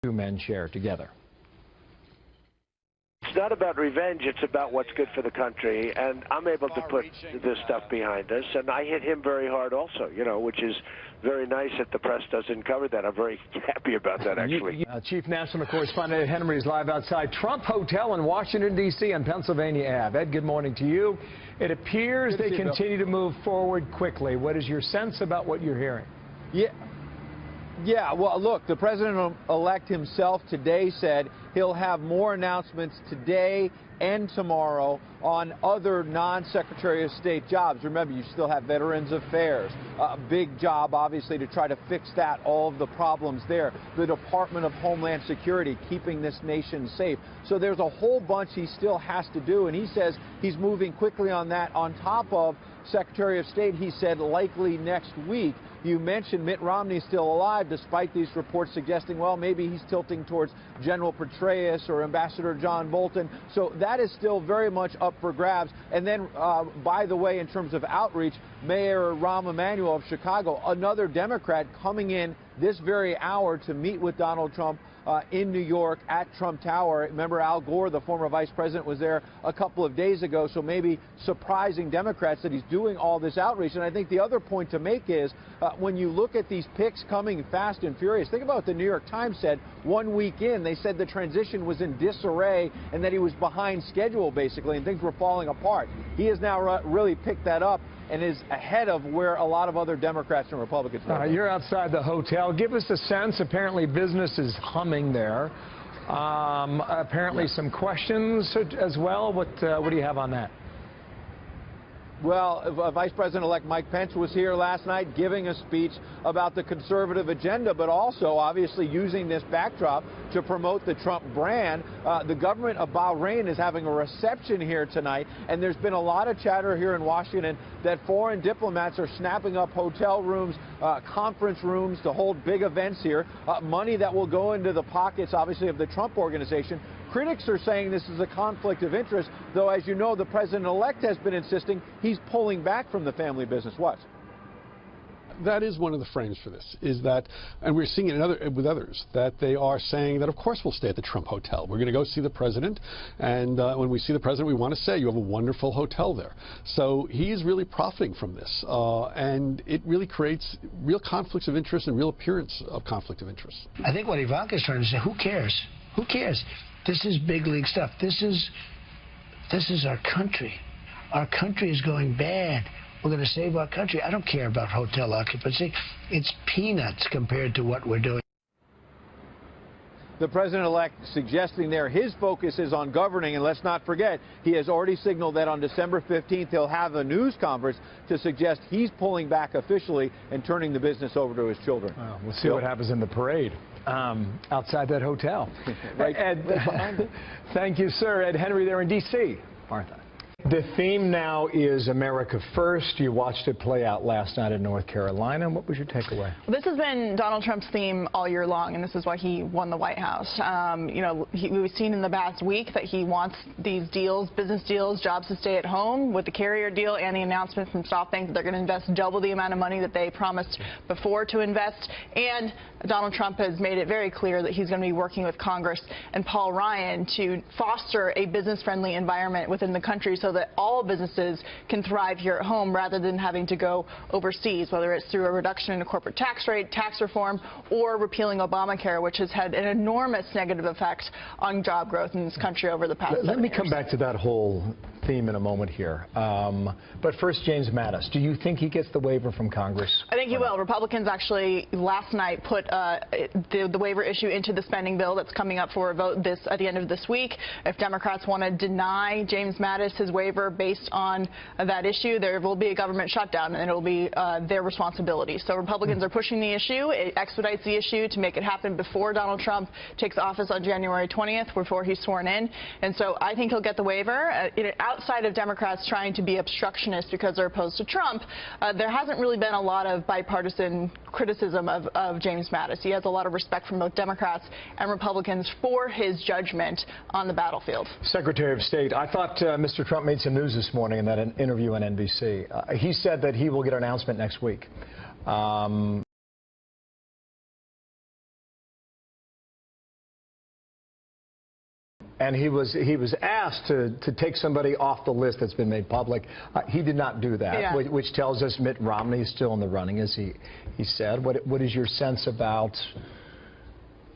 two men share together. It's not about revenge, it's about what's good for the country, and I'm able to put this stuff behind us, and I hit him very hard also, which is very nice that the press doesn't cover that. I'm very happy about that, actually. Chief National Correspondent Ed Henry is live outside Trump Hotel in Washington, D.C. on Pennsylvania Ave. Ed, good morning to you. It appears they continue to move forward quickly. What is your sense about what you're hearing? Yeah, well, look, the president-elect himself today said he'll have more announcements today and tomorrow on other non-Secretary of State jobs. Remember, you still have Veterans Affairs, a big job, obviously, to try to fix that, all of the problems there. The Department of Homeland Security, keeping this nation safe. So there's a whole bunch he still has to do, and he says he's moving quickly on that. On top of Secretary of State, he said likely next week. You mentioned Mitt Romney still alive, despite these reports suggesting, well, maybe he's tilting towards General Petraeus or Ambassador John Bolton. So that is still very much up for grabs. And then, by the way, in terms of outreach, Mayor Rahm Emanuel of Chicago, another Democrat, coming in this very hour to meet with Donald Trump in New York at Trump Tower. Remember, Al Gore, the former vice president, was there a couple of days ago, so maybe surprising Democrats that he's doing all this outreach. And I think the other point to make is when you look at these picks coming fast and furious, think about what the New York Times said 1 week in. They said the transition was in disarray and that he was behind schedule, basically, and things were falling apart. He has now really picked that up and is ahead of where a lot of other Democrats and Republicans are. You're outside the hotel. Give us a sense. Apparently business is humming there. Apparently some questions as well. What do you have on that? Well, Vice President-elect Mike Pence was here last night giving a speech about the conservative agenda, but also obviously using this backdrop to promote the Trump brand. The government of Bahrain is having a reception here tonight, and there's been a lot of chatter here in Washington that foreign diplomats are snapping up hotel rooms, conference rooms to hold big events here, money that will go into the pockets, obviously, of the Trump organization. Critics are saying this is a conflict of interest, though, as you know, the president-elect has been insisting he's pulling back from the family business. What? That is one of the frames for this, is that, and we're seeing it with others, that they are saying that, of course, we'll stay at the Trump Hotel. We're going to go see the president, and when we see the president, we want to say, you have a wonderful hotel there. So he is really profiting from this, and it really creates real conflicts of interest and real appearance of conflict of interest. I think what Ivanka is trying to say, who cares? Who cares? This is big league stuff. This is our country. Our country is going bad. We're going to save our country. I don't care about hotel occupancy. It's peanuts compared to what we're doing. The president-elect suggesting there his focus is on governing, and let's not forget, he has already signaled that on December 15th he'll have a news conference to suggest he's pulling back officially and turning the business over to his children. Well, we'll see what happens in the parade outside that hotel. Right. Ed, thank you, sir. Ed Henry there in D.C. Martha. The theme now is America First. You watched it play out last night in North Carolina. What was your takeaway? This has been Donald Trump's theme all year long, and this is why he won the White House. We've seen in the past week that he wants these deals, business deals, jobs to stay at home with the carrier deal and the announcement from SoftBank that they're going to invest double the amount of money that they promised before to invest. And Donald Trump has made it very clear that he's going to be working with Congress and Paul Ryan to foster a business-friendly environment within the country so that all businesses can thrive here at home rather than having to go overseas, whether it's through a reduction in a corporate tax rate, tax reform, or repealing Obamacare, which has had an enormous negative effect on job growth in this country over the past 7 years. Let me come back to that whole theme in a moment here. But first, James Mattis, do you think he gets the waiver from Congress? I think he will. Republicans actually last night put the waiver issue into the spending bill that's coming up for a vote at the end of this week. If Democrats want to deny James Mattis his waiver based on that issue, there will be a government shutdown, and it will be their responsibility. So Republicans are pushing the issue. It expedites the issue to make it happen before Donald Trump takes office on January 20th, before he's sworn in. And so I think he'll get the waiver. Outside of Democrats trying to be obstructionists because they're opposed to Trump, there hasn't really been a lot of bipartisan criticism of James Mattis. He has a lot of respect from both Democrats and Republicans for his judgment on the battlefield. Secretary of State, I thought Mr. Trump made some news this morning in that interview on NBC. He said that he will get an announcement next week. and he was asked to take somebody off the list that's been made public. He did not do that, which tells us Mitt Romney is still in the running, as he said. What is your sense about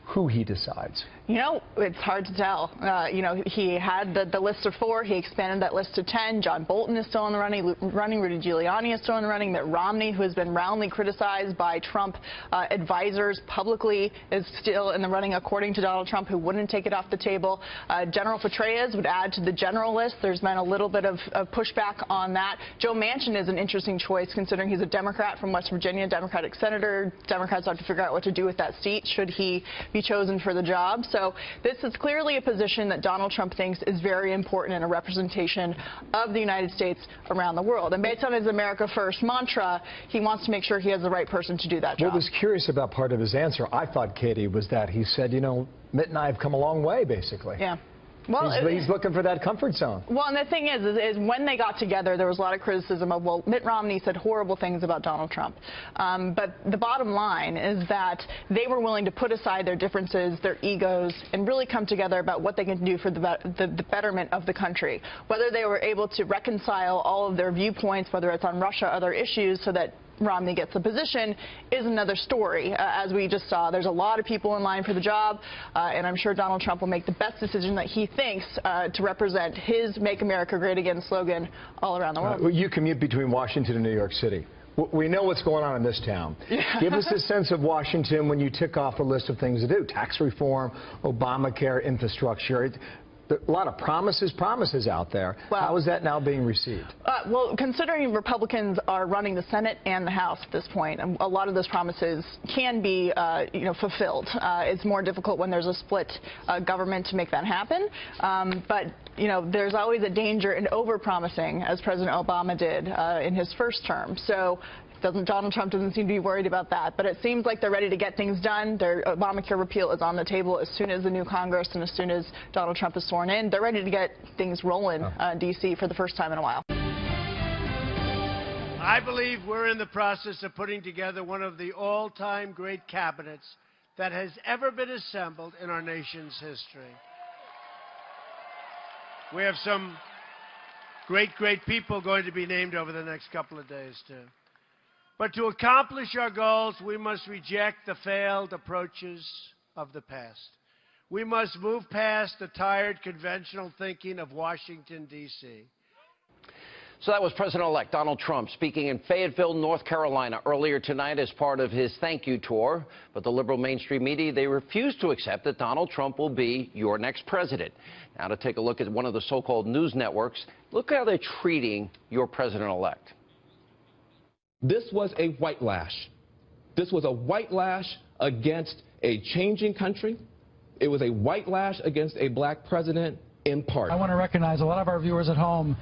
who he decides? You know, it's hard to tell. You know, he had the list of 4. He expanded that list to 10. John Bolton is still in the running. Rudy Giuliani is still in the running. Mitt Romney, who has been roundly criticized by Trump advisors publicly, is still in the running, according to Donald Trump, who wouldn't take it off the table. General Petraeus would add to the general list. There's been a little bit of pushback on that. Joe Manchin is an interesting choice, considering he's a Democrat from West Virginia, Democratic senator. Democrats have to figure out what to do with that seat, should he be chosen for the job. So this is clearly a position that Donald Trump thinks is very important in a representation of the United States around the world. And based on his America First mantra, he wants to make sure he has the right person to do that job. What was curious about part of his answer, I thought, Katie, was that he said, you know, Mitt and I have come a long way, basically. Yeah. Well, he's looking for that comfort zone. Well, and the thing is when they got together, there was a lot of criticism of, well, Mitt Romney said horrible things about Donald Trump. But the bottom line is that they were willing to put aside their differences, their egos, and really come together about what they can do for the betterment of the country. Whether they were able to reconcile all of their viewpoints, whether it's on Russia, other issues, so that Romney gets the position, is another story. As we just saw, there's a lot of people in line for the job, and I'm sure Donald Trump will make the best decision that he thinks to represent his Make America Great Again slogan all around the world. You commute between Washington and New York City. We know what's going on in this town. Yeah. Give us a sense of Washington when you tick off a list of things to do. Tax reform, Obamacare, infrastructure. A lot of promises out there. Well, how is that now being received? Well, considering Republicans are running the Senate and the House at this point, a lot of those promises can be, fulfilled. It's more difficult when there's a split government to make that happen. But there's always a danger in over-promising, as President Obama did in his first term. So Donald Trump doesn't seem to be worried about that, but it seems like they're ready to get things done. Their Obamacare repeal is on the table as soon as the new Congress and as soon as Donald Trump is sworn in. They're ready to get things rolling in D.C. for the first time in a while. I believe we're in the process of putting together one of the all-time great cabinets that has ever been assembled in our nation's history. We have some great people going to be named over the next couple of days, too. But to accomplish our goals, we must reject the failed approaches of the past. We must move past the tired conventional thinking of Washington, D.C. So that was President-elect Donald Trump speaking in Fayetteville, North Carolina earlier tonight as part of his thank you tour. But the liberal mainstream media, they refuse to accept that Donald Trump will be your next president. Now to take a look at one of the so-called news networks, look how they're treating your president-elect. This was a white lash. This was a white lash against a changing country. It was a white lash against a black president in part. I want to recognize a lot of our viewers at home.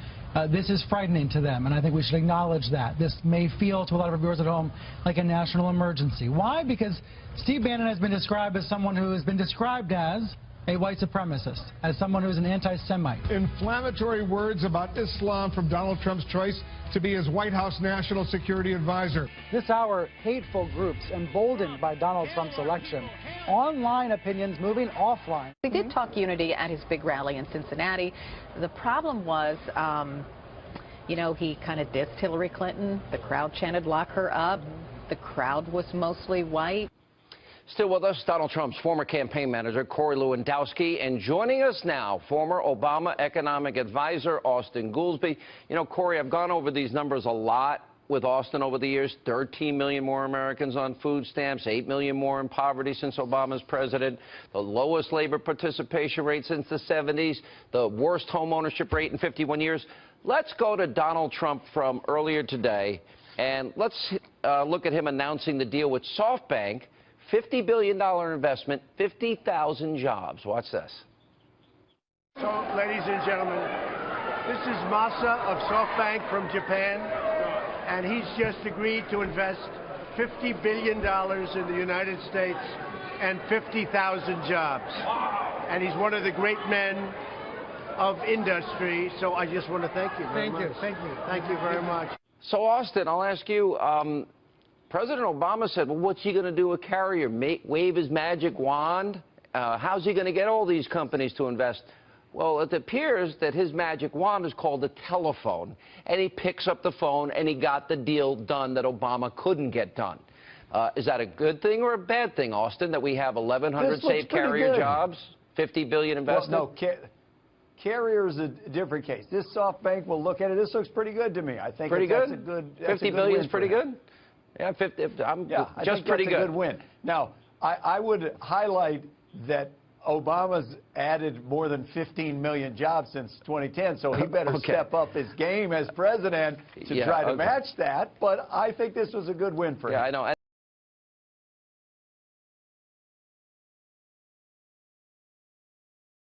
This is frightening to them, and I think we should acknowledge that. This may feel to a lot of our viewers at home like a national emergency. Why? Because Steve Bannon has been described as someone who has been described as a white supremacist, as someone who's an anti-Semite. Inflammatory words about Islam from Donald Trump's choice to be his White House National Security Advisor. This hour, hateful groups emboldened by Donald Trump's election. Online opinions moving offline. We did talk unity at his big rally in Cincinnati. The problem was, he kind of dissed Hillary Clinton. The crowd chanted, "Lock her up." The crowd was mostly white. Still with us, Donald Trump's former campaign manager, Corey Lewandowski, and joining us now, former Obama economic advisor, Austan Goolsbee. Corey, I've gone over these numbers a lot with Austan over the years. 13 million more Americans on food stamps, 8 million more in poverty since Obama's president, the lowest labor participation rate since the 70s, the worst home ownership rate in 51 years. Let's go to Donald Trump from earlier today, and let's look at him announcing the deal with SoftBank. $50 billion investment, 50,000 jobs. Watch this. So, ladies and gentlemen, this is Masa of SoftBank from Japan, and he's just agreed to invest $50 billion in the United States and 50,000 jobs. And he's one of the great men of industry, so I just want to thank you very much. Thank you. Thank you very much. So, Austan, I'll ask you, President Obama said, well, what's he going to do with Carrier? Wave his magic wand? How's he going to get all these companies to invest Well, it appears that his magic wand is called a telephone, and he picks up the phone and he got the deal done that Obama couldn't get done. Is that a good thing or a bad thing, Austin, that we have 1,100 safe carrier jobs, $50 billion invested? Well, no, Carrier is a different case. This SoftBank will look at it. This looks pretty good to me. I think pretty that's good. a good. $50 billion is pretty good. Yeah, 50. I just think pretty that's good. a good win. Now, I would highlight that Obama's added more than 15 million jobs since 2010, so he better step up his game as president to try to match that. But I think this was a good win for him. Yeah, I know.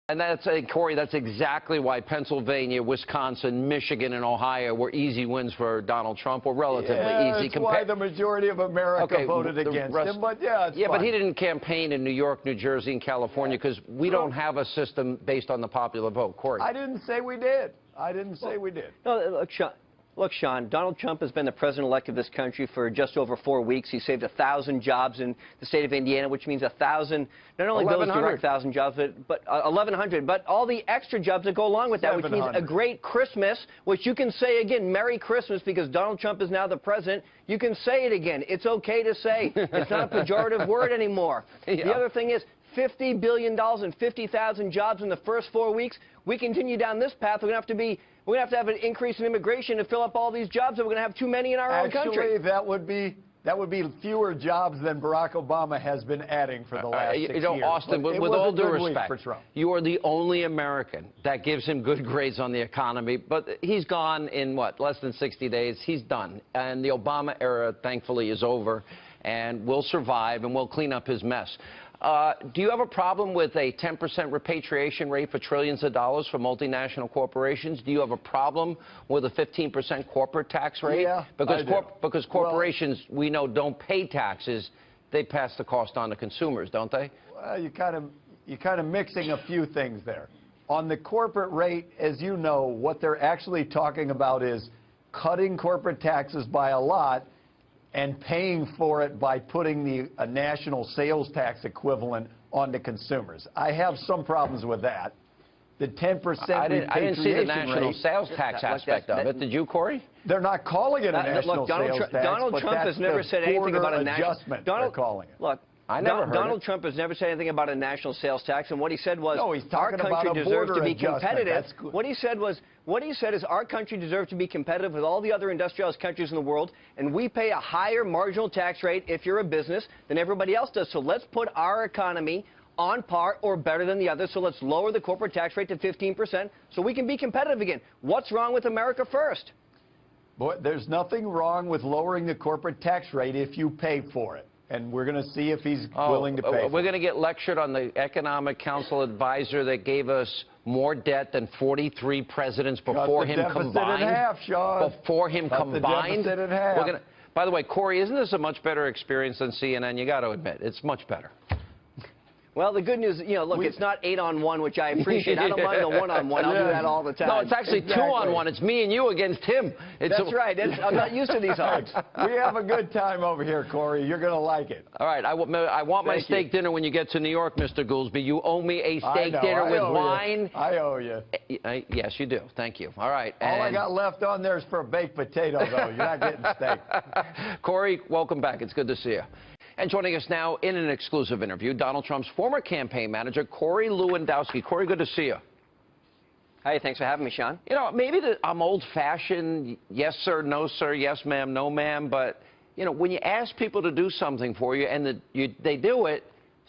And that's, Corey, that's exactly why Pennsylvania, Wisconsin, Michigan, and Ohio were easy wins for Donald Trump, or relatively easy. That's why the majority of America voted against him, but but he didn't campaign in New York, New Jersey, and California because we don't have a system based on the popular vote. Corey. I didn't say we did. I didn't say we did. No, look, Sean, Donald Trump has been the president-elect of this country for just over 4 weeks. He saved 1,000 jobs in the state of Indiana, which means 1,000, not only those direct 1,000 jobs, but 1,100, but all the extra jobs that go along with that, which means a great Christmas, which you can say again, Merry Christmas, because Donald Trump is now the president. You can say it again. It's okay to say. It's not a pejorative word anymore. The other thing is, $50 billion and 50,000 jobs in the first 4 weeks. We continue down this path, we're going to have to have an increase in immigration to fill up all these jobs, and we're going to have too many in our own country. Actually, that would be fewer jobs than Barack Obama has been adding for the last 6 years. Austin, with all due respect, you are the only American that gives him good grades on the economy, but he's gone in, less than 60 days. He's done. And the Obama era, thankfully, is over, and we'll survive, and we'll clean up his mess. Do you have a problem with a 10% repatriation rate for trillions of dollars for multinational corporations? Do you have a problem with a 15% corporate tax rate? Yeah, because corporations, we know, don't pay taxes. They pass the cost on to consumers, don't they? Well, you're kind of mixing a few things there. On the corporate rate, as you know, what they're actually talking about is cutting corporate taxes by a lot and paying for it by putting a national sales tax equivalent onto consumers. I have some problems with that. The 10% repatriation I didn't see the national rate, sales tax aspect of it. Did you, Corey? They're not calling it a national sales tax, Donald Trump has never said anything about a national adjustment. They're calling it. Look, Donald Trump has never said anything about a national sales tax, and what he said was our country deserves to be competitive. What he said is our country deserves to be competitive with all the other industrialized countries in the world, and we pay a higher marginal tax rate if you're a business than everybody else does. So let's put our economy on par or better than the others. So let's lower the corporate tax rate to 15% so we can be competitive again. What's wrong with America first? Boy, there's nothing wrong with lowering the corporate tax rate if you pay for it. And we're going to see if he's willing to pay. We're going to get lectured on the Economic Council advisor that gave us more debt than 43 presidents before him combined. Cut the deficit in half, Sean. Before him combined. The deficit in half. By the way, Corey, isn't this a much better experience than CNN? You got to admit, it's much better. Well, the good news, look, it's not 8-on-1, which I appreciate. I don't mind the 1-on-1. I'll do that all the time. No, it's actually 2-on-1. It's me and you against him. That's right. I'm not used to these odds. We have a good time over here, Corey. You're going to like it. All right. I want my steak dinner when you get to New York, Mr. Goolsbee. You owe me a steak dinner with wine. I owe you. Yes, you do. Thank you. All right. All I got left on there is for a baked potato, though. You're not getting steak. Corey, welcome back. It's good to see you. And joining us now in an exclusive interview, Donald Trump's former campaign manager, Corey Lewandowski. Corey, good to see you. Hey, thanks for having me, Sean. Maybe I'm old-fashioned, yes, sir, no, sir, yes, ma'am, no, ma'am, but, when you ask people to do something for you and they do it,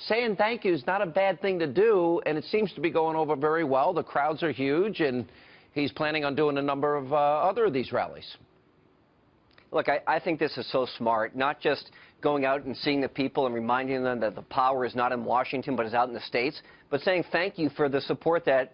saying thank you is not a bad thing to do, and it seems to be going over very well. The crowds are huge, and he's planning on doing a number of other of these rallies. Look, I think this is so smart, not just going out and seeing the people and reminding them that the power is not in Washington but is out in the states, but saying thank you for the support that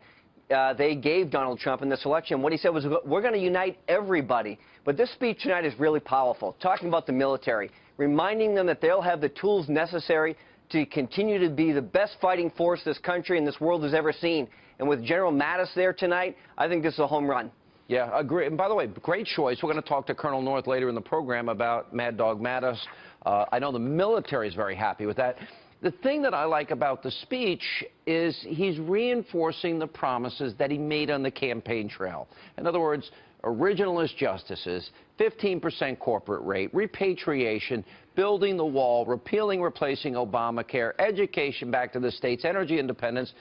they gave Donald Trump in this election. What he said was, we're going to unite everybody. But this speech tonight is really powerful, talking about the military, reminding them that they'll have the tools necessary to continue to be the best fighting force this country and this world has ever seen. And with General Mattis there tonight, I think this is a home run. Yeah, agree. And by the way, great choice. We're going to talk to Colonel North later in the program about Mad Dog Mattis. I know the military is very happy with that. The thing that I like about the speech is he's reinforcing the promises that he made on the campaign trail. In other words, originalist justices, 15% corporate rate, repatriation, building the wall, repealing, replacing Obamacare, education back to the states, energy independence.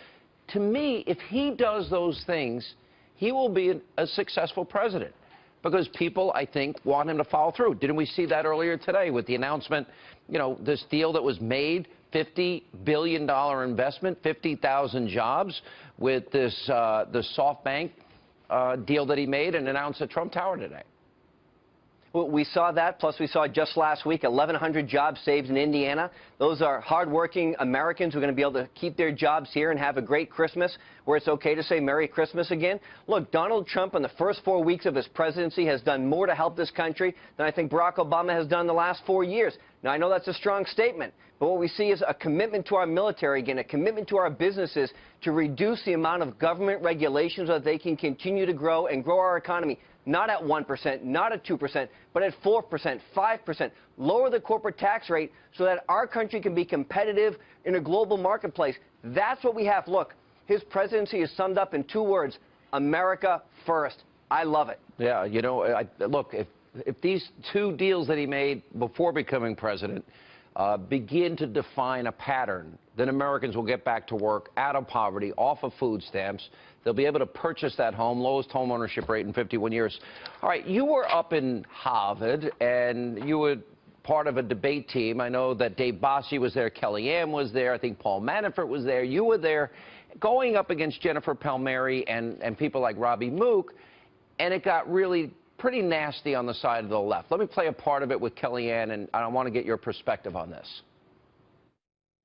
To me, if he does those things, he will be a successful president because people, I think, want him to follow through. Didn't we see that earlier today with the announcement, you know, this deal that was made, $50 billion investment, 50,000 jobs with this the SoftBank deal that he made and announced at Trump Tower today. Well, we saw that, plus we saw just last week 1,100 jobs saved in Indiana. Those are hardworking Americans who are going to be able to keep their jobs here and have a great Christmas, where it's okay to say Merry Christmas again. Look, Donald Trump in the first 4 weeks of his presidency has done more to help this country than I think Barack Obama has done in the last 4 years. Now, I know that's a strong statement, but what we see is a commitment to our military, again, a commitment to our businesses to reduce the amount of government regulations so that they can continue to grow and grow our economy. Not at 1%, not at 2%, but at 4%, 5%. Lower the corporate tax rate so that our country can be competitive in a global marketplace. That's what we have. Look, his presidency is summed up in 2 words, America first. I love it. Yeah, you know, look, if these 2 deals that he made before becoming president begin to define a pattern, then Americans will get back to work, out of poverty, off of food stamps. They'll be able to purchase that home, lowest home ownership rate in 51 years. All right, you were up in Harvard, and you were part of a debate team. I know that Dave Bossie was there, Kellyanne was there, I think Paul Manafort was there. You were there going up against Jennifer Palmieri and people like Robbie Mook, and it got really pretty nasty on the side of the left. Let me play a part of it with Kellyanne, and I want to get your perspective on this.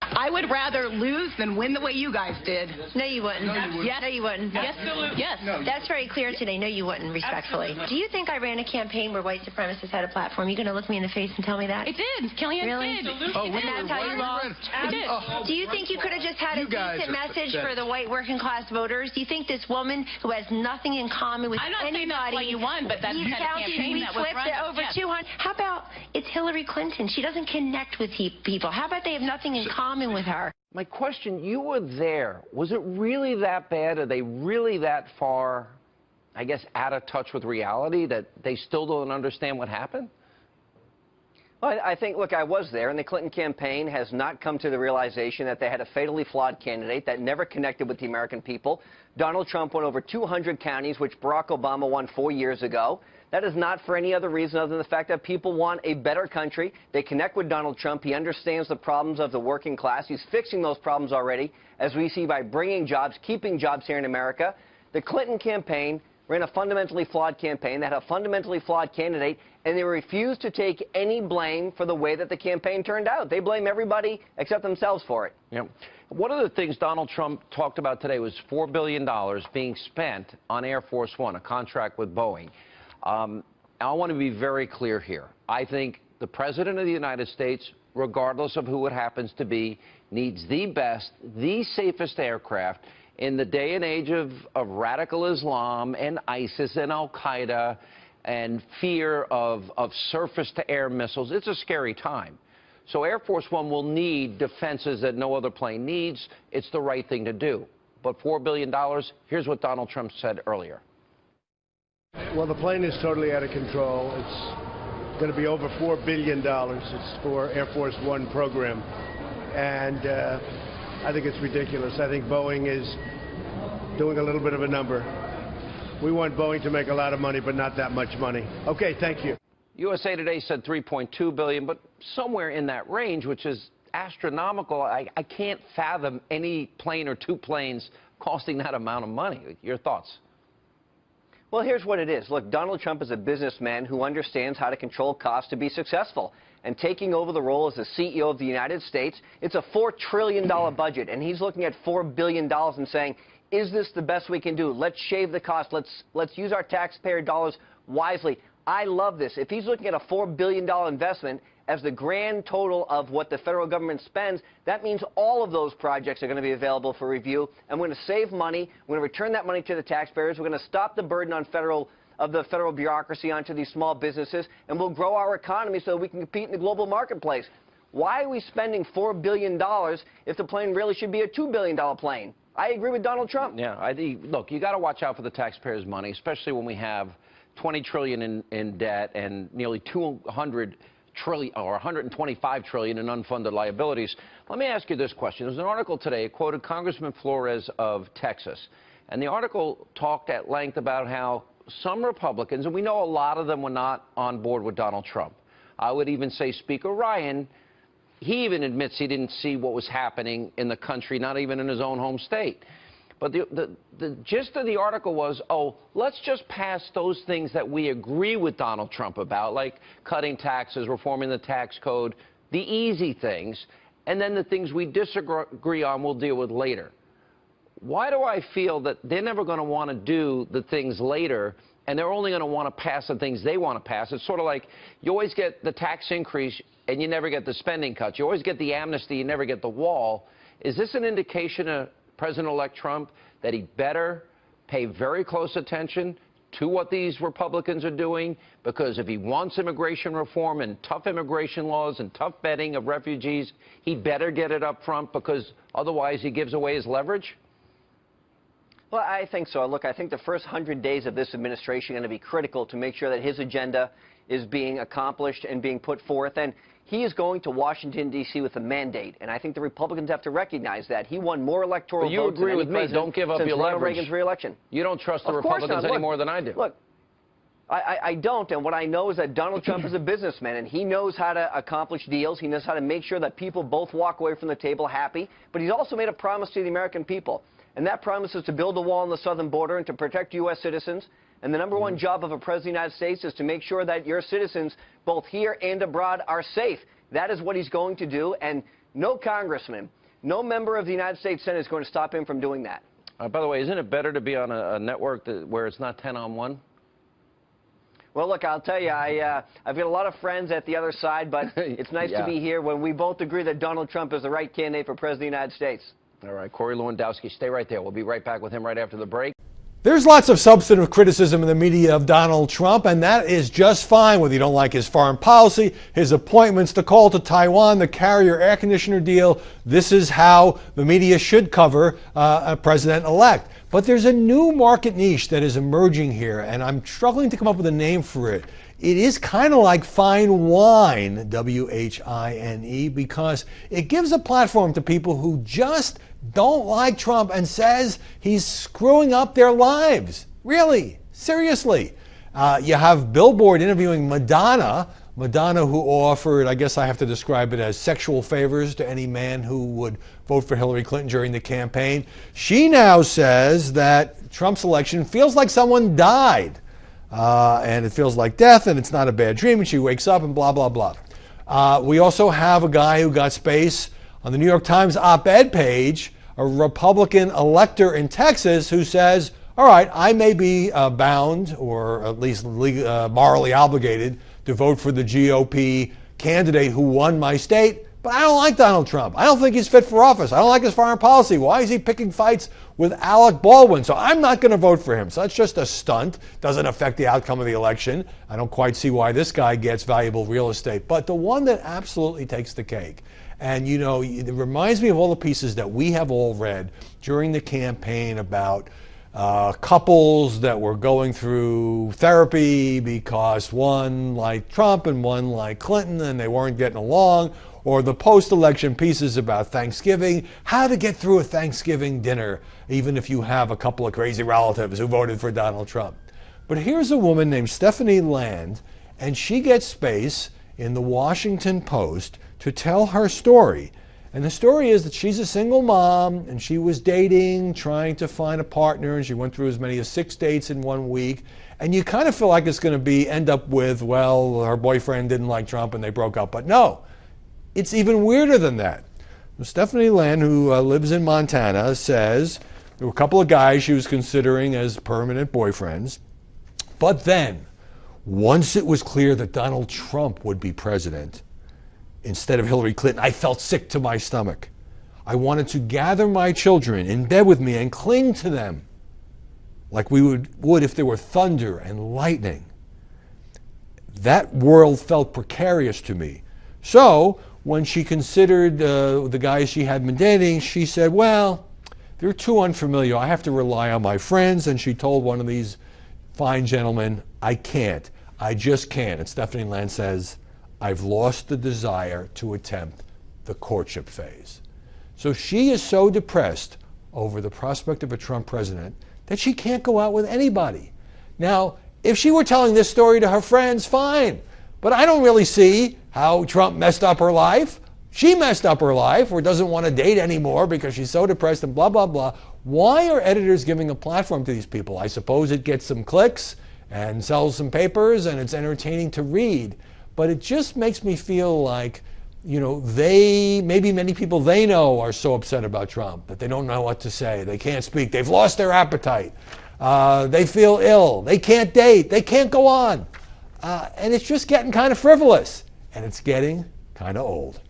I would rather lose than win the way you guys did. No, you wouldn't. No, you wouldn't. Yes. No, you wouldn't. Yes. Yes. No, that's very clear today. No, you wouldn't, respectfully. Absolutely. Do you think I ran a campaign where white supremacists had a platform? You going to look me in the face and tell me that? It did. Kellyanne really? did. Oh, and that's how you lost? It did. Do you think you could have just had a decent message for the white working class voters? Do you think this woman who has nothing in common with I'm not anybody... saying that's why you won, but that's the kind of campaign that was run. We flipped it over 200. How about it's Hillary Clinton? She doesn't connect with people. How about they have nothing in common with her? My question, you were there. Was it really that bad? Are they really that far, I guess, out of touch with reality that they still don't understand what happened? Well, I think, look, I was there, and the Clinton campaign has not come to the realization that they had a fatally flawed candidate that never connected with the American people. Donald Trump won over 200 counties, which Barack Obama won 4 years ago. That is not for any other reason other than the fact that people want a better country. They connect with Donald Trump. He understands the problems of the working class. He's fixing those problems already, as we see by bringing jobs, keeping jobs here in America. The Clinton campaign ran a fundamentally flawed campaign that had a fundamentally flawed candidate, and they refused to take any blame for the way that the campaign turned out. They blame everybody except themselves for it. Yeah. One of the things Donald Trump talked about today was $4 billion being spent on Air Force One, a contract with Boeing. I want to be very clear here. I think the President of the United States, regardless of who it happens to be, needs the best, the safest aircraft in the day and age of radical Islam and ISIS and Al-Qaeda and fear of surface-to-air missiles. It's a scary time. So Air Force One will need defenses that no other plane needs. It's the right thing to do. But $4 billion, here's what Donald Trump said earlier. Well, the plane is totally out of control. It's going to be over $4 billion. It's for Air Force One program. And I think it's ridiculous. I think Boeing is doing a little bit of a number. We want Boeing to make a lot of money, but not that much money. Okay, thank you. USA Today said $3.2 billion, but somewhere in that range, which is astronomical. I can't fathom any plane or 2 planes costing that amount of money. Your thoughts? Well, here's what it is. Look, Donald Trump is a businessman who understands how to control costs to be successful. And taking over the role as the CEO of the United States, it's a $4 trillion budget, and he's looking at $4 billion and saying, is this the best we can do? Let's shave the cost. Let's use our taxpayer dollars wisely. I love this. If he's looking at a $4 billion investment as the grand total of what the federal government spends, that means all of those projects are going to be available for review, and we're going to save money. We're going to return that money to the taxpayers. We're going to stop the burden on the federal bureaucracy onto these small businesses, and we'll grow our economy so that we can compete in the global marketplace. Why are we spending $4 billion if the plane really should be a $2 billion plane? I agree with Donald Trump. Yeah, look, you got to watch out for the taxpayers' money, especially when we have $20 trillion in debt and nearly $200 trillion or $125 trillion in unfunded liabilities. Let me ask you this question. There's an article today. It quoted Congressman Flores of Texas. And the article talked at length about how some Republicans, and we know a lot of them were not on board with Donald Trump. I would even say Speaker Ryan, he even admits he didn't see what was happening in the country, not even in his own home state. But the gist of the article was, oh, let's just pass those things that we agree with Donald Trump about, like cutting taxes, reforming the tax code, the easy things, and then the things we disagree on we'll deal with later. Why do I feel that they're never going to want to do the things later, and they're only going to want to pass the things they want to pass? It's sort of like you always get the tax increase and you never get the spending cuts. You always get the amnesty, you never get the wall. Is this an indication of President-elect Trump that he better pay very close attention to what these Republicans are doing? Because if he wants immigration reform and tough immigration laws and tough vetting of refugees, he better get it up front, because otherwise he gives away his leverage? Well, I think so. Look, I think the first 100 days of this administration are going to be critical to make sure that his agenda is being accomplished and being put forth. And he is going to Washington, D.C. with a mandate. And I think the Republicans have to recognize that. He won more electoral votes than any president don't give up since your Ronald leverage. Reagan's re-election. You don't trust the Republicans any more than I do. Look, I don't, and what I know is that Donald Trump is a businessman, and he knows how to accomplish deals. He knows how to make sure that people both walk away from the table happy. But he's also made a promise to the American people. And that promise is to build a wall on the southern border and to protect U.S. citizens. And the number one job of a president of the United States is to make sure that your citizens, both here and abroad, are safe. That is what he's going to do. And no congressman, no member of the United States Senate is going to stop him from doing that. By the way, isn't it better to be on a network where it's not 10-on-1? Well, look, I'll tell you, I've got a lot of friends at the other side, but it's nice to be here when we both agree that Donald Trump is the right candidate for President of the United States. All right, Corey Lewandowski, stay right there. We'll be right back with him right after the break. There's lots of substantive criticism in the media of Donald Trump, and that is just fine, whether you don't like his foreign policy, his appointments, the call to Taiwan, the Carrier air conditioner deal. This is how the media should cover a president-elect. But there's a new market niche that is emerging here, and I'm struggling to come up with a name for it. It is kind of like fine wine, W-H-I-N-E, because it gives a platform to people who just don't like Trump and says he's screwing up their lives. Really, seriously. You have Billboard interviewing Madonna who offered, I guess I have to describe it as sexual favors to any man who would vote for Hillary Clinton during the campaign. She now says that Trump's election feels like someone died. And it feels like death, and it's not a bad dream, and she wakes up and blah, blah, blah. We also have a guy who got space on the New York Times op-ed page, a Republican elector in Texas who says, all right, I may be bound, or at least morally obligated, to vote for the GOP candidate who won my state, but I don't like Donald Trump. I don't think he's fit for office. I don't like his foreign policy. Why is he picking fights with Alec Baldwin? So I'm not going to vote for him. So that's just a stunt. Doesn't affect the outcome of the election. I don't quite see why this guy gets valuable real estate. But the one that absolutely takes the cake, and you know, it reminds me of all the pieces that we have all read during the campaign about couples that were going through therapy because one liked Trump and one liked Clinton and they weren't getting along, or the post-election pieces about Thanksgiving, how to get through a Thanksgiving dinner, even if you have a couple of crazy relatives who voted for Donald Trump. But here's a woman named Stephanie Land, and she gets space in the Washington Post to tell her story. And the story is that she's a single mom, and she was dating, trying to find a partner, and she went through as many as 6 dates in 1 week. And you kind of feel like it's going to end up with, well, her boyfriend didn't like Trump and they broke up. But no, it's even weirder than that. Stephanie Land, who lives in Montana, says there were a couple of guys she was considering as permanent boyfriends. But then, once it was clear that Donald Trump would be president instead of Hillary Clinton, I felt sick to my stomach. I wanted to gather my children in bed with me and cling to them like we would if there were thunder and lightning. That world felt precarious to me. So when she considered the guys she had been dating, she said, well, they're too unfamiliar. I have to rely on my friends. And she told one of these fine gentlemen, I can't. I just can't. And Stephanie Land says, I've lost the desire to attempt the courtship phase. So she is so depressed over the prospect of a Trump president that she can't go out with anybody. Now, if she were telling this story to her friends, fine. But I don't really see how Trump messed up her life. She messed up her life or doesn't want to date anymore because she's so depressed and blah, blah, blah. Why are editors giving a platform to these people? I suppose it gets some clicks and sells some papers and it's entertaining to read. But it just makes me feel like, you know, maybe many people they know are so upset about Trump that they don't know what to say. They can't speak. They've lost their appetite. They feel ill. They can't date. They can't go on. And it's just getting kind of frivolous. And it's getting kind of old.